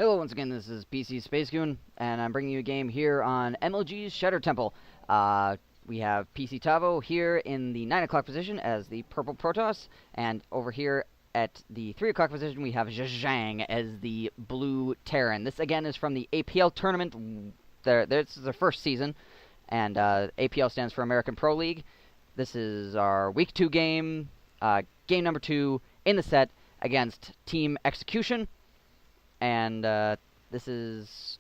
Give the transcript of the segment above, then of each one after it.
Hello, once again, this is PCG-Spacegoon, and I'm bringing you a game here on MLG's Shadow Temple. We have PC Tahvo here in the 9 o'clock position as the purple Protoss, and over here at the 3 o'clock position we have Jjang as the blue Terran. This, again, is from the APL tournament. This is their first season, and APL stands for American Pro League. This is our Week 2 game, game number 2 in the set against Team Execution. And this is,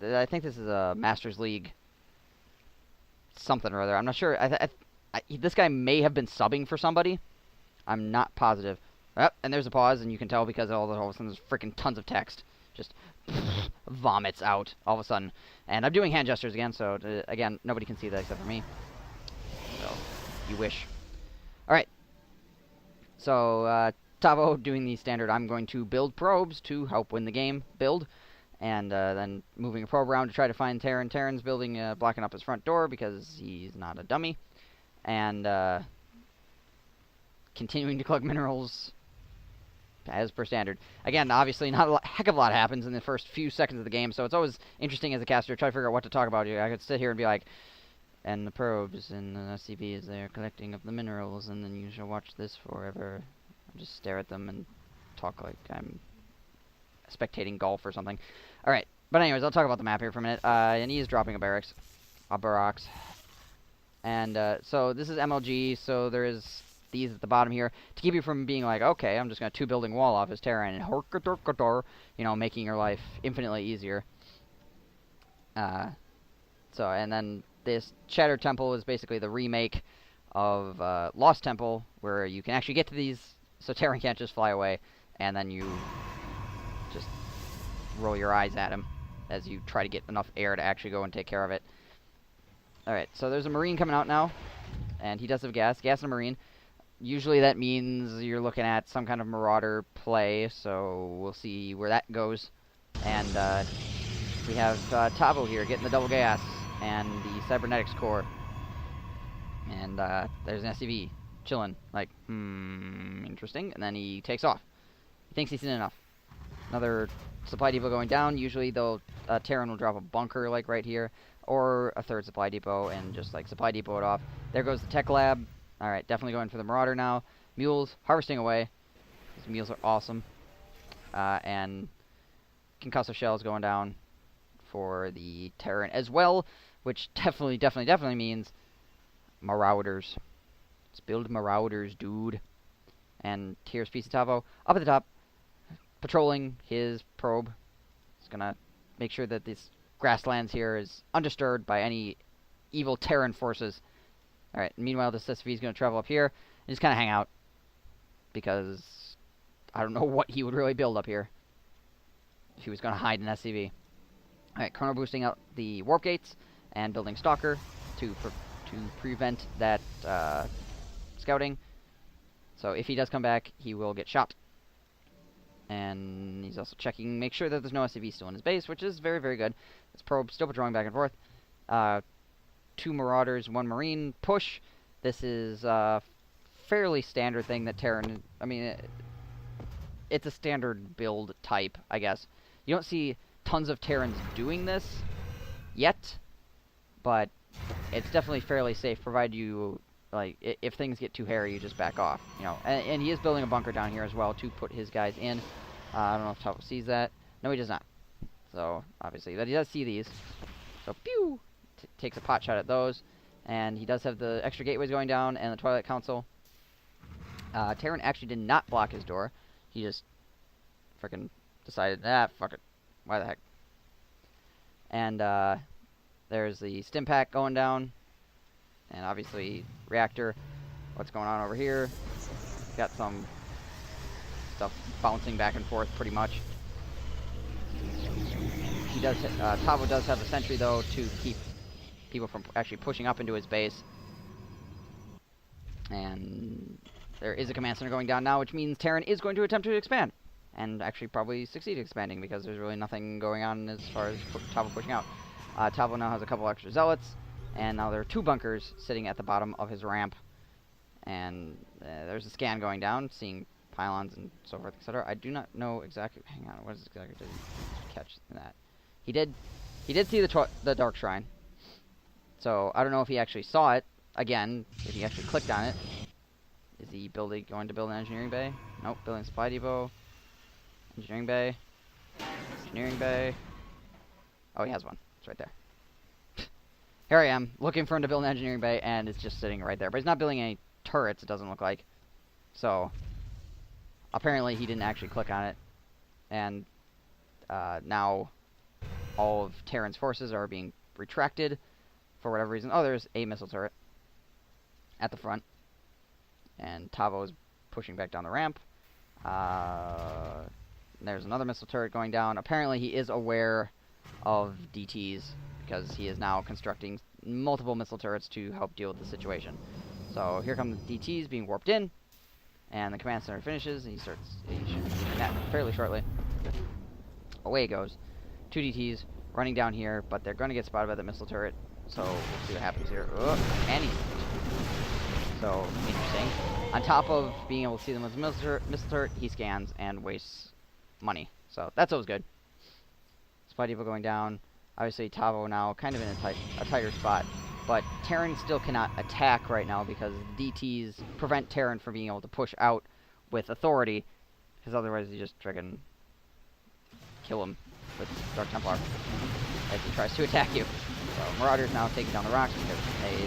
I think this is a Masters League something or other. I'm not sure. This guy may have been subbing for somebody. I'm not positive. And there's a pause, and you can tell because all of a sudden there's freaking tons of text. Just vomits out all of a sudden. And I'm doing hand gestures again, so again, nobody can see that except for me. So, you wish. Alright. So, Tahvo doing the standard, I'm going to build probes to help win the game, and then moving a probe around to try to find Terran. Terran's building, blocking up his front door because he's not a dummy, and continuing to collect minerals as per standard. Again, obviously not a heck of a lot happens in the first few seconds of the game, so it's always interesting as a caster to try to figure out what to talk about. I could sit here and be like, and the probes and the SCVs, they're collecting of the minerals, and then you shall watch this forever. Just stare at them and talk like I'm spectating golf or something. Alright, but anyways, I'll talk about the map here for a minute. And he is dropping a barracks. And so this is MLG, so there's these at the bottom here to keep you from being like, okay, I'm just going to two-building wall off his Terran and you know, making your life infinitely easier. And then this Shadow Temple is basically the remake of Lost Temple, where you can actually get to these. So Terran can't just fly away, and then you just roll your eyes at him as you try to get enough air to actually go and take care of it. Alright, so there's a Marine coming out now, and he does have gas and a Marine. Usually that means you're looking at some kind of Marauder play, so we'll see where that goes. And we have Tahvo here getting the double gas and the Cybernetics core. And there's an SCV. Chilling, like, interesting, and then he takes off. He thinks he's seen enough. Another supply depot going down. Usually, Terran will drop a bunker, like, right here, or a third supply depot, and just, like, supply depot it off. There goes the tech lab. Alright, definitely going for the Marauder now. Mules, harvesting away. These mules are awesome. And concussive shells going down for the Terran as well, which definitely means Marauders. Let's build Marauders, dude. And here's PC Tahvo up at the top, patrolling his probe. He's gonna make sure that this grasslands here is undisturbed by any evil Terran forces. Alright, meanwhile, this SCV is gonna travel up here and just kind of hang out. Because I don't know what he would really build up here if he was gonna hide an SCV. Alright, chrono boosting out the warp gates and building Stalker to prevent that scouting. So if he does come back, he will get shot. And he's also checking, make sure that there's no SCV still in his base, which is very, very good. This probe still patrolling back and forth. 2 Marauders, 1 Marine. Push. This is a fairly standard thing that Terran... I mean, it's a standard build type, I guess. You don't see tons of Terrans doing this yet, but it's definitely fairly safe, provided you... Like, if things get too hairy, you just back off, you know. And he is building a bunker down here as well to put his guys in. I don't know if Tahvo sees that. No, he does not. So, obviously, but he does see these. So, pew! Takes a pot shot at those. And he does have the extra gateways going down and the Twilight Council. Terran actually did not block his door. He just freaking decided, fuck it. Why the heck? And, there's the stim pack going down. And obviously, reactor, what's going on over here? Got some stuff bouncing back and forth pretty much. He does, Tahvo does have a sentry though to keep people from actually pushing up into his base. And there is a command center going down now, which means Terran is going to attempt to expand. And actually probably succeed expanding because there's really nothing going on as far as Tahvo pushing out. Tahvo now has a couple extra zealots. And now there are 2 bunkers sitting at the bottom of his ramp. And there's a scan going down, seeing pylons and so forth, etc. I do not know exactly. Hang on, what is exactly did he catch in that? He did see the Dark Shrine. So I don't know if he actually saw it. Again, if he actually clicked on it. Is he going to build an engineering bay? Nope. Building supply depot. Engineering bay. Engineering bay. Oh, he has one. It's right there. Here I am, looking for him to build an engineering bay, and it's just sitting right there. But he's not building any turrets, it doesn't look like. So, apparently he didn't actually click on it. And now all of Terran's forces are being retracted for whatever reason. Oh, there's a missile turret at the front. And Tahvo is pushing back down the ramp. There's another missile turret going down. Apparently he is aware of DTs, because he is now constructing multiple missile turrets to help deal with the situation. So here come the DTs being warped in, and the command center finishes, and he should be doing that fairly shortly. Away he goes. 2 DTs running down here, but they're going to get spotted by the missile turret, so we'll see what happens here. And he's... So, interesting. On top of being able to see them with the missile turret, he scans and wastes money. So, that's always good. Supply depot going down. Obviously, Tahvo now kind of in a tighter spot. But Terran still cannot attack right now because DTs prevent Terran from being able to push out with authority. Because otherwise, you just friggin' kill him with Dark Templar as he tries to attack you. So, Marauders now taking down the rocks because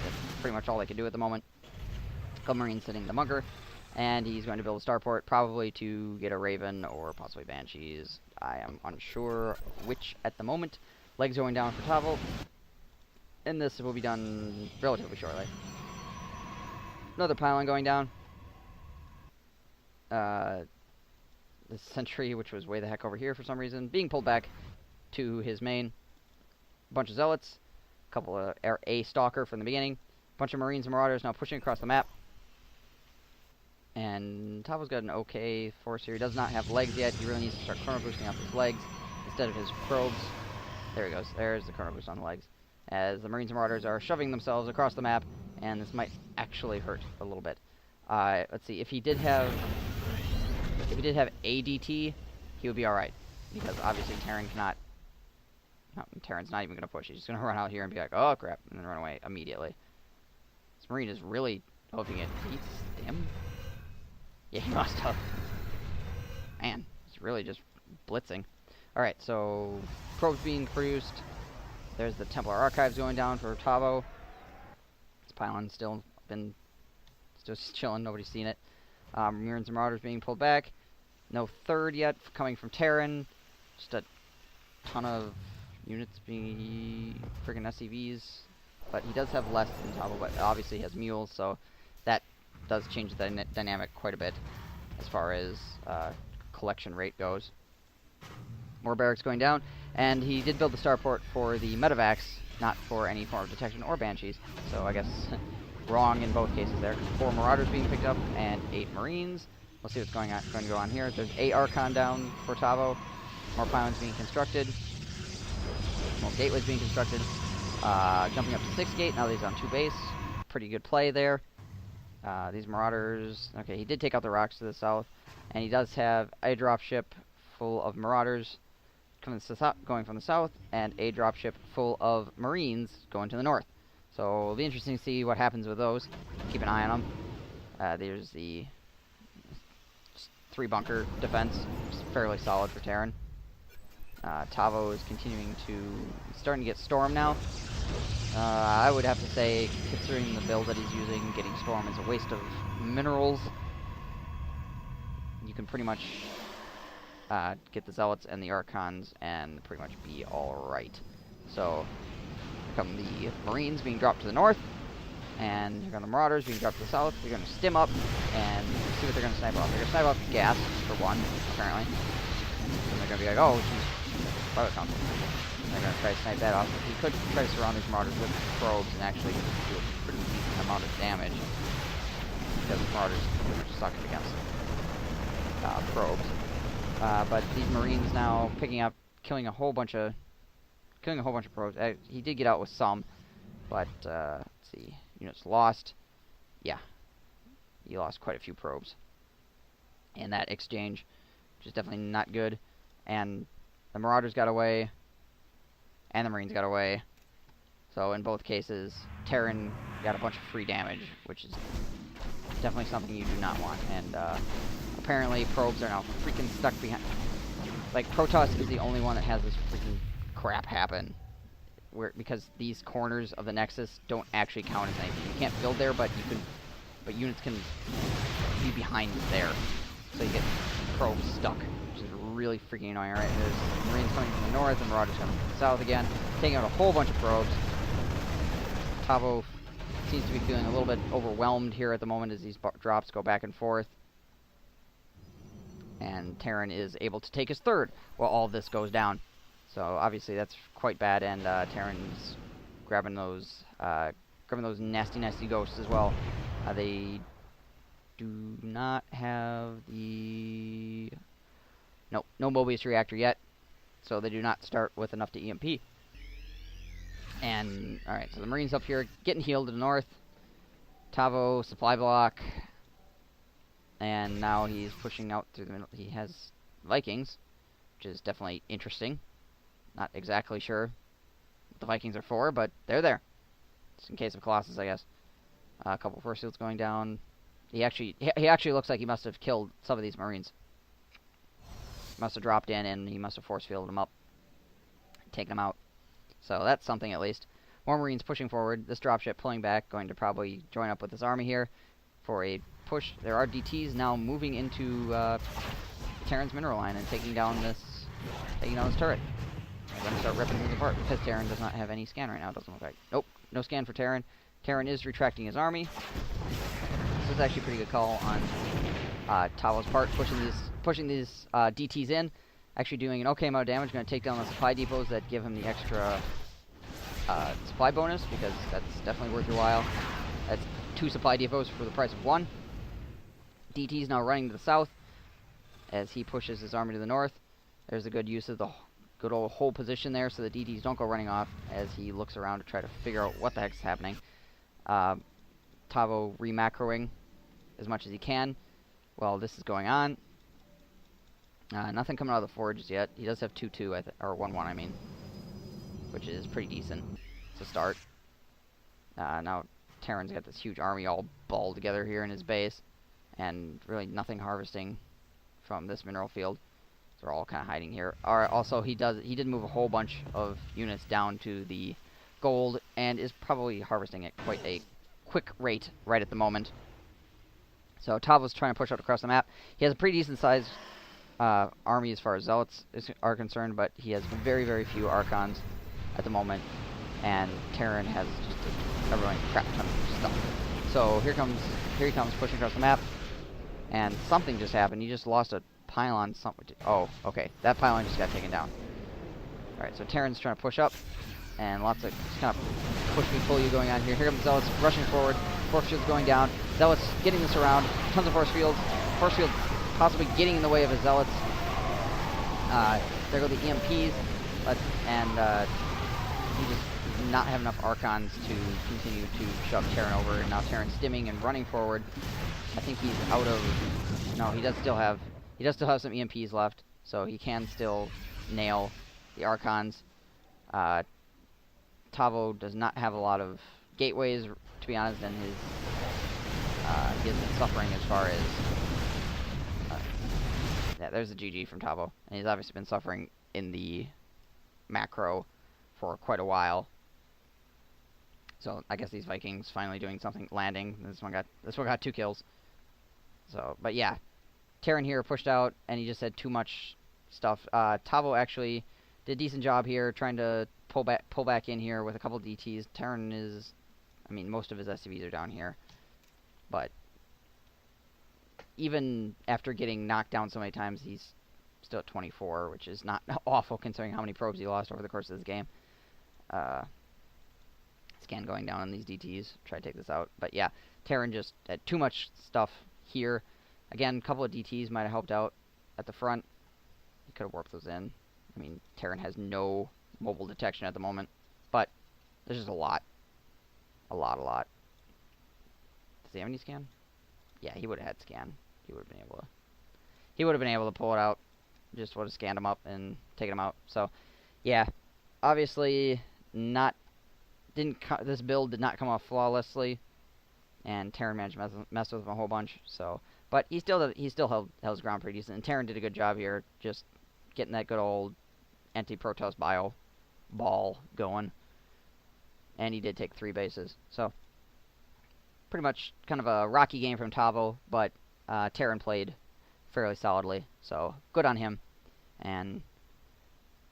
that's pretty much all they can do at the moment. Couple Marines sitting in the bunker. And he's going to build a starport, probably to get a Raven or possibly Banshees. I am unsure which at the moment. Legs going down for Tahvo. And this will be done relatively shortly. Another pylon going down. The sentry, which was way the heck over here for some reason, being pulled back to his main. Bunch of zealots. A couple of a stalker from the beginning. Bunch of Marines and Marauders now pushing across the map. And Tahvo's got an okay force here. He does not have legs yet. He really needs to start chrono boosting off his legs instead of his probes. There he goes. There's the chrono boost on the legs. As the Marines and Marauders are shoving themselves across the map, and this might actually hurt a little bit. Let's see. If he did have ADT, he would be all right, because obviously Terran cannot. No, Terran's not even going to push. He's just going to run out here and be like, "Oh crap," and then run away immediately. This Marine is really hoping it beats him. Yeah, he must have. Man, he's really just blitzing. Alright, so probes being produced. There's the Templar Archives going down for Tahvo. This pylon's still just chilling, nobody's seen it. Marines and Marauders being pulled back. No third yet coming from Terran. Just a ton of units being friggin' SCVs. But he does have less than Tahvo, but obviously he has mules, so that does change the dynamic quite a bit as far as collection rate goes. More barracks going down, and he did build the starport for the medevacs, not for any form of detection or Banshees, so I guess wrong in both cases there. 4 Marauders being picked up, and 8 Marines. We'll see what's going to go on here. There's a Archon down for Tahvo. More pylons being constructed. More gateways being constructed. Jumping up to 6 gate, now that he's on 2 base. Pretty good play there. These Marauders, okay, he did take out the rocks to the south, and he does have a dropship full of Marauders going from the south, and a dropship full of Marines going to the north. So it'll be interesting to see what happens with those. Keep an eye on them. There's the 3 bunker defense, which is fairly solid for Terran. Tahvo is starting to get Storm now. I would have to say, considering the build that he's using, getting Storm is a waste of minerals. You can pretty much get the Zealots and the Archons and pretty much be alright. So, here come the Marines being dropped to the north, and here come the Marauders being dropped to the south. They're going to stim up and see what they're going to snipe off. They're going to snipe off gas, for one, apparently. And they're going to be like, oh, geez, Pilot Council. They're going to try to snipe that off. He could try to surround these Marauders with probes and actually do a pretty decent amount of damage, because the Marauders pretty much suck against probes. But these Marines now picking up, killing a whole bunch of probes. He did get out with some, but let's see, units lost. Yeah, he lost quite a few probes. in that exchange, which is definitely not good. And the Marauders got away, and the Marines got away. So in both cases, Terran got a bunch of free damage, which is definitely something you do not want. And apparently probes are now freaking stuck behind. Like, Protoss is the only one that has this freaking crap happen. Because these corners of the Nexus don't actually count as anything. You can't build there, but units can be behind there. So you get probes stuck, which is really freaking annoying. Alright, there's Marines coming from the north, and Marauders coming from the south again, taking out a whole bunch of probes. Tahvo seems to be feeling a little bit overwhelmed here at the moment as these drops go back and forth. And Terran is able to take his third while all this goes down. So obviously that's quite bad, and Terran's grabbing those nasty ghosts as well. They do not have the no Mobius reactor yet, so they do not start with enough to EMP. And alright, so the Marines up here getting healed to the north. Tahvo supply block, and now he's pushing out through the middle. He has Vikings, which is definitely interesting. Not exactly sure what the Vikings are for, but they're there. Just in case of Colossus, I guess. A couple force fields going down. He actually looks like he must have killed some of these Marines. Must have dropped in, and he must have force fielded them up, taken them out. So that's something at least. More Marines pushing forward. This dropship pulling back, going to probably join up with this army here for a push. There are DTs now moving into Terran's mineral line and taking down this turret. I'm going to start ripping things apart because Terran does not have any scan right now. Doesn't look like. Nope, no scan for Terran. Terran is retracting his army. This is actually a pretty good call on Tahvo's part, pushing these DTs in. Actually doing an okay amount of damage. Going to take down the supply depots that give him the extra supply bonus, because that's definitely worth your while. That's 2 supply depots for the price of 1. DT's now running to the south as he pushes his army to the north. There's a good use of the good old hold position there, so the DTs don't go running off as he looks around to try to figure out what the heck's happening. Tahvo remacroing as much as he can while this is going on. Nothing coming out of the forges yet. He does have 2-2, or 1-1, I mean, which is pretty decent to start. Now Terran's got this huge army all balled together here in his base, and really nothing harvesting from this mineral field. So they're all kind of hiding here. Also, he did move a whole bunch of units down to the gold, and is probably harvesting at quite a quick rate right at the moment. So Tahvo's trying to push out across the map. He has a pretty decent sized army as far as zealots are concerned, but he has very, very few archons at the moment, and Terran has just a really crap ton of stuff. So here he comes pushing across the map, and something just happened. He just lost a pylon. Oh, okay, that pylon just got taken down. All right, so Terran's trying to push up, and lots of just kind of push me pull you going on here. Here comes Zealots rushing forward. Force fields going down. Zealots getting this around. Tons of force fields. Force field possibly getting in the way of his Zealots. There go the EMPs, and he just did not have enough Archons to continue to shove Terran over, and now Terran's stimming and running forward. I think he's out of... No, he does still have some EMPs left, so he can still nail the Archons. Tahvo does not have a lot of gateways, to be honest, and he has been suffering as far as... yeah, there's a GG from Tahvo, and he's obviously been suffering in the macro for quite a while. So I guess these Vikings finally doing something, landing. This one got 2 kills. So, but yeah, Terran here pushed out, and he just had too much stuff. Tahvo actually did a decent job here, trying to pull back in here with a couple DTs. Terran is, I mean, most of his SCVs are down here, but even after getting knocked down so many times, he's still at 24, which is not awful considering how many probes he lost over the course of this game. Scan going down on these DTs. Try to take this out. But yeah, Terran just had too much stuff here. Again, a couple of DTs might have helped out at the front. He could have warped those in. I mean, Terran has no mobile detection at the moment. But there's just a lot. A lot. Does he have any scan? Yeah, he would have had scan. He would have been able to he would have been able to pull it out. Just would have scanned him up and taken him out. So, yeah, obviously not this build did not come off flawlessly, and Terran managed to mess with him a whole bunch. So, but he still held his ground pretty decent, and Terran did a good job here, just getting that good old anti-Protoss bio ball going, and he did take 3 bases. So, pretty much kind of a rocky game from Tahvo, but Terran played fairly solidly, so good on him. And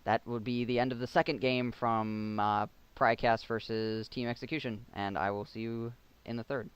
that would be the end of the second game from Pariah versus Team Execution, and I will see you in the third.